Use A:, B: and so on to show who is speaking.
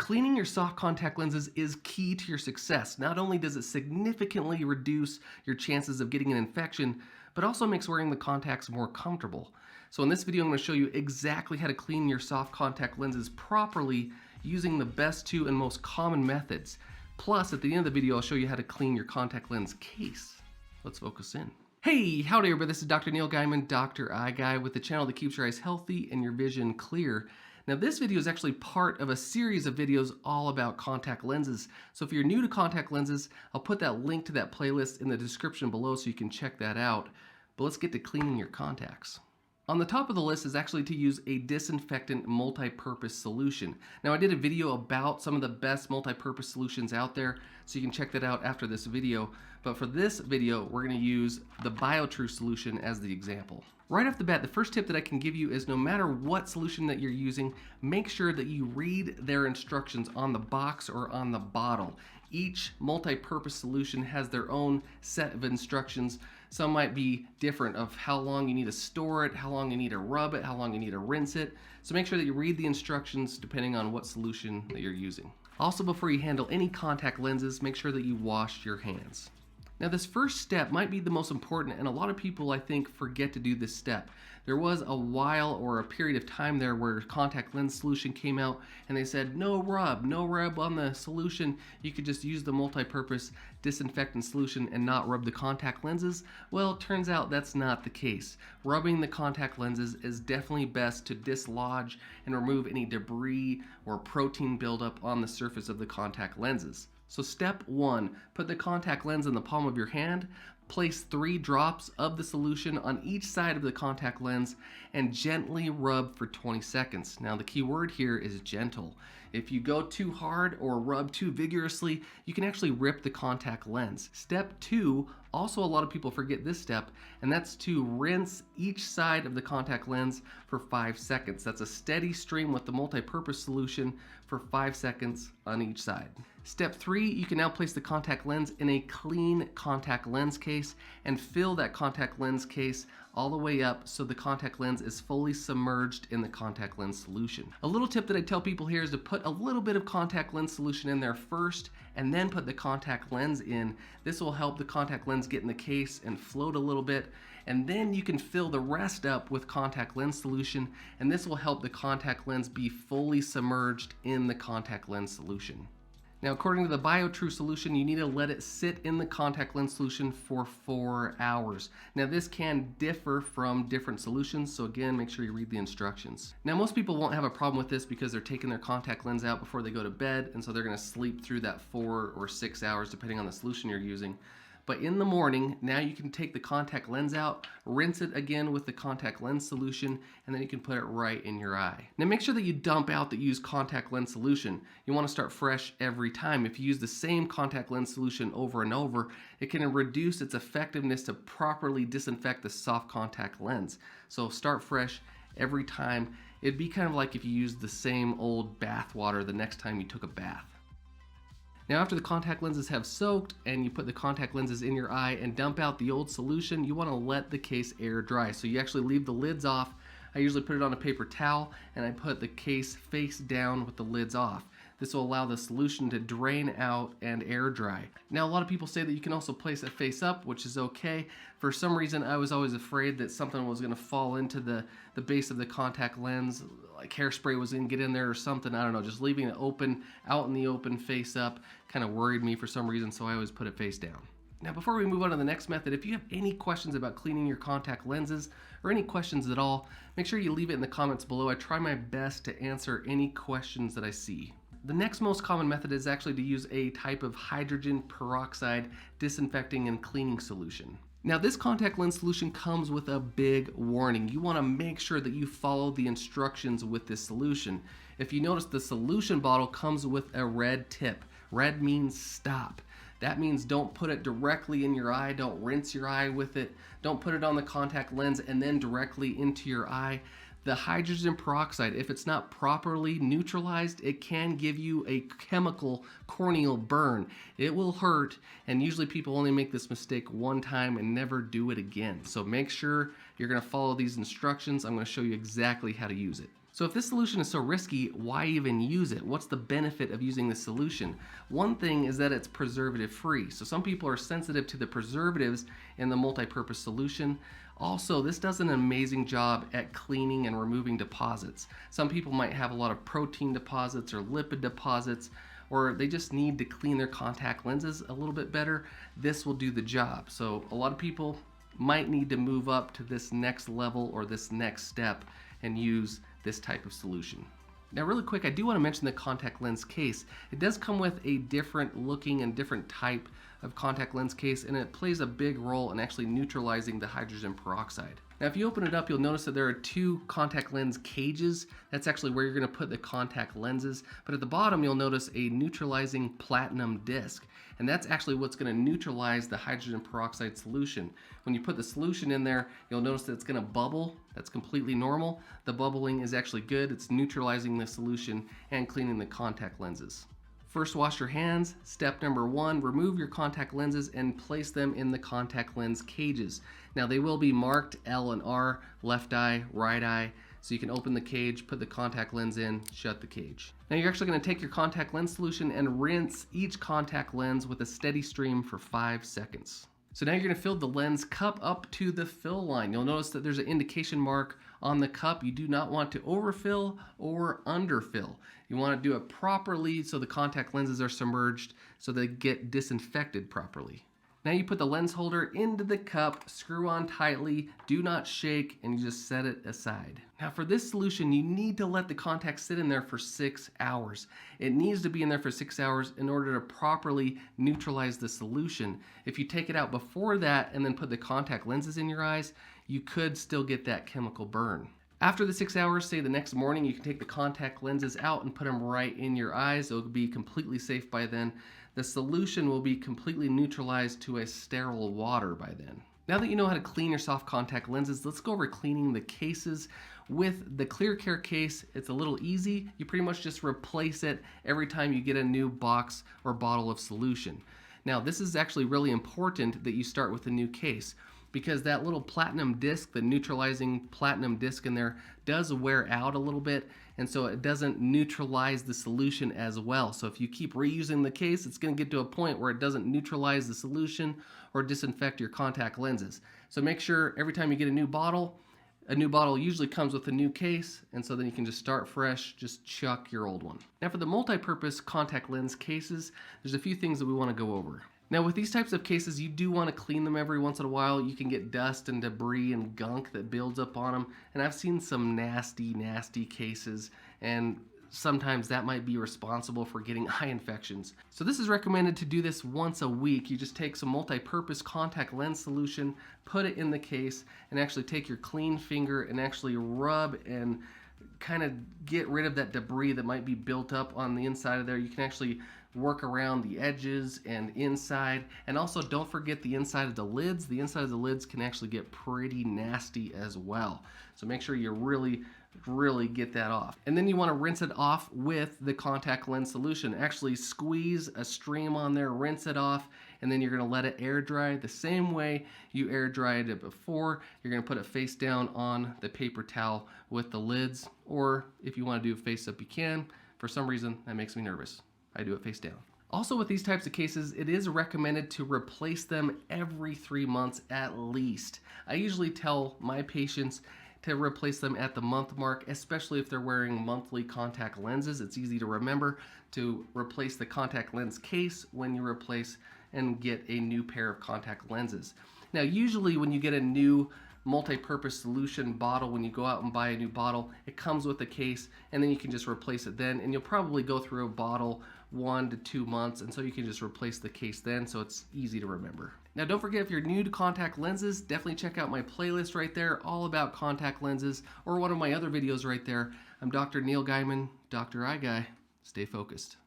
A: Cleaning your soft contact lenses is key to your success. Not only does it significantly reduce your chances of getting an infection, but also makes wearing the contacts more comfortable. So in this video, I'm going to show you exactly how to clean your soft contact lenses properly using the best two and most common methods. Plus, at the end of the video, I'll show you how to clean your contact lens case. Let's focus in. Hey, howdy everybody, this is Dr. Neil Gaiman, Dr. Eye Guy, with the channel that keeps your eyes healthy and your vision clear. Now this video is actually part of a series of videos all about contact lenses. So if you're new to contact lenses, I'll put that link to that playlist in the description below so you can check that out. But let's get to cleaning your contacts. On the top of the list is actually to use a disinfectant multi-purpose solution. Now I did a video about some of the best multi-purpose solutions out there, so you can check that out after this video. But for this video, we're going to use the Biotrue solution as the example. Right off the bat, the first tip that I can give you is no matter what solution that you're using, make sure that you read their instructions on the box or on the bottle. Each multi-purpose solution has their own set of instructions. Some might be different of how long you need to store it, how long you need to rub it, how long you need to rinse it. So make sure that you read the instructions depending on what solution that you're using. Also, before you handle any contact lenses, make sure that you wash your hands. Now this first step might be the most important, and a lot of people I think forget to do this step. There was a while or a period of time there where contact lens solution came out and they said no rub on the solution. You could just use the multi-purpose disinfectant solution and not rub the contact lenses. Well, it turns out that's not the case. Rubbing the contact lenses is definitely best to dislodge and remove any debris or protein buildup on the surface of the contact lenses. So step 1, put the contact lens in the palm of your hand, place 3 drops of the solution on each side of the contact lens, and gently rub for 20 seconds. Now the key word here is gentle. If you go too hard or rub too vigorously, you can actually rip the contact lens. Step 2, also a lot of people forget this step, and that's to rinse each side of the contact lens for 5 seconds. That's a steady stream with the multi-purpose solution for 5 seconds on each side. Step 3, you can now place the contact lens in a clean contact lens case and fill that contact lens case all the way up so the contact lens is fully submerged in the contact lens solution. A little tip that I tell people here is to put a little bit of contact lens solution in there first and then put the contact lens in. This will help the contact lens get in the case and float a little bit, and then you can fill the rest up with contact lens solution, and this will help the contact lens be fully submerged in the contact lens solution. Now, according to the Biotrue solution, you need to let it sit in the contact lens solution for 4 hours. Now, this can differ from different solutions, so again, make sure you read the instructions. Now, most people won't have a problem with this because they're taking their contact lens out before they go to bed, and so they're going to sleep through that 4 or 6 hours, depending on the solution you're using. But in the morning, now you can take the contact lens out, rinse it again with the contact lens solution, and then you can put it right in your eye. Now make sure that you dump out the used contact lens solution. You want to start fresh every time. If you use the same contact lens solution over and over, it can reduce its effectiveness to properly disinfect the soft contact lens. So start fresh every time. It'd be kind of like if you used the same old bath water the next time you took a bath. Now after the contact lenses have soaked and you put the contact lenses in your eye and dump out the old solution, you want to let the case air dry. So you actually leave the lids off. I usually put it on a paper towel and I put the case face down with the lids off. This will allow the solution to drain out and air dry. Now a lot of people say that you can also place it face up, which is okay. For some reason I was always afraid that something was going to fall into the base of the contact lens, like hairspray was going to get in there or something. I don't know, just leaving it open, out in the open, face up, kind of worried me for some reason, so I always put it face down. Now before we move on to the next method, if you have any questions about cleaning your contact lenses or any questions at all, make sure you leave it in the comments below. I try my best to answer any questions that I see. The next most common method is actually to use a type of hydrogen peroxide disinfecting and cleaning solution. Now this contact lens solution comes with a big warning. You want to make sure that you follow the instructions with this solution. If you notice, the solution bottle comes with a red tip. Red means stop. That means don't put it directly in your eye, don't rinse your eye with it, don't put it on the contact lens and then directly into your eye. The hydrogen peroxide, if it's not properly neutralized, it can give you a chemical corneal burn. It will hurt, and usually people only make this mistake one time and never do it again. So make sure you're going to follow these instructions. I'm going to show you exactly how to use it. So if this solution is so risky, why even use it? What's the benefit of using this solution? One thing is that it's preservative free. So some people are sensitive to the preservatives in the multi-purpose solution. Also, this does an amazing job at cleaning and removing deposits. Some people might have a lot of protein deposits or lipid deposits, or they just need to clean their contact lenses a little bit better. This will do the job. So a lot of people might need to move up to this next level or this next step and use this type of solution. Now really quick, I do want to mention the contact lens case. It does come with a different looking and different type of contact lens case, and it plays a big role in actually neutralizing the hydrogen peroxide. Now if you open it up, you'll notice that there are two contact lens cages. That's actually where you're going to put the contact lenses. But at the bottom, you'll notice a neutralizing platinum disc. And that's actually what's going to neutralize the hydrogen peroxide solution. When you put the solution in there, you'll notice that it's going to bubble. That's completely normal. The bubbling is actually good. It's neutralizing the solution and cleaning the contact lenses. First, wash your hands. Step number 1, remove your contact lenses and place them in the contact lens cages. Now they will be marked L and R, left eye, right eye, so you can open the cage, put the contact lens in, shut the cage. Now you're actually going to take your contact lens solution and rinse each contact lens with a steady stream for 5 seconds. So now you're going to fill the lens cup up to the fill line. You'll notice that there's an indication mark on the cup. You do not want to overfill or underfill. You want to do it properly so the contact lenses are submerged so they get disinfected properly. Now you put the lens holder into the cup, screw on tightly, do not shake, and you just set it aside. Now for this solution, you need to let the contact sit in there for 6 hours. It needs to be in there for 6 hours in order to properly neutralize the solution. If you take it out before that and then put the contact lenses in your eyes, you could still get that chemical burn. After the 6 hours, say the next morning, you can take the contact lenses out and put them right in your eyes. It'll be completely safe by then. The solution will be completely neutralized to a sterile water by then. Now that you know how to clean your soft contact lenses, let's go over cleaning the cases. With the Clear Care case, it's a little easy. You pretty much just replace it every time you get a new box or bottle of solution. Now this is actually really important that you start with a new case, because that little platinum disc, the neutralizing platinum disc in there, does wear out a little bit, and so it doesn't neutralize the solution as well. So if you keep reusing the case, it's going to get to a point where it doesn't neutralize the solution or disinfect your contact lenses. So make sure every time you get a new bottle usually comes with a new case, and so then you can just start fresh, just chuck your old one. Now for the multi-purpose contact lens cases, there's a few things that we want to go over. Now with these types of cases, you do want to clean them every once in a while. You can get dust and debris and gunk that builds up on them, and I've seen some nasty cases, and sometimes that might be responsible for getting eye infections. So this is recommended to do this once a week. You just take some multi-purpose contact lens solution, put it in the case, and actually take your clean finger and actually rub and kind of get rid of that debris that might be built up on the inside of there. You can actually work around the edges and inside, and also don't forget the inside of the lids. The inside of the lids can actually get pretty nasty as well. So make sure you really get that off. And then you want to rinse it off with the contact lens solution. Actually squeeze a stream on there, rinse it off, and then you're going to let it air dry the same way you air dried it before. You're going to put it face down on the paper towel with the lids, or if you want to do it face up, you can. For some reason, that makes me nervous. I do it face down. Also with these types of cases, it is recommended to replace them every 3 months at least. I usually tell my patients to replace them at the month mark, especially if they're wearing monthly contact lenses. It's easy to remember to replace the contact lens case when you replace and get a new pair of contact lenses. Now usually when you get a new multi-purpose solution bottle, when you go out and buy a new bottle, it comes with a case, and then you can just replace it then, and you'll probably go through a bottle 1 to 2 months, and so you can just replace the case then, so it's easy to remember. Now don't forget, if you're new to contact lenses, definitely check out my playlist right there, all about contact lenses, or one of my other videos right there. I'm Dr. Neil Gaiman, Dr. Eye Guy. Stay focused.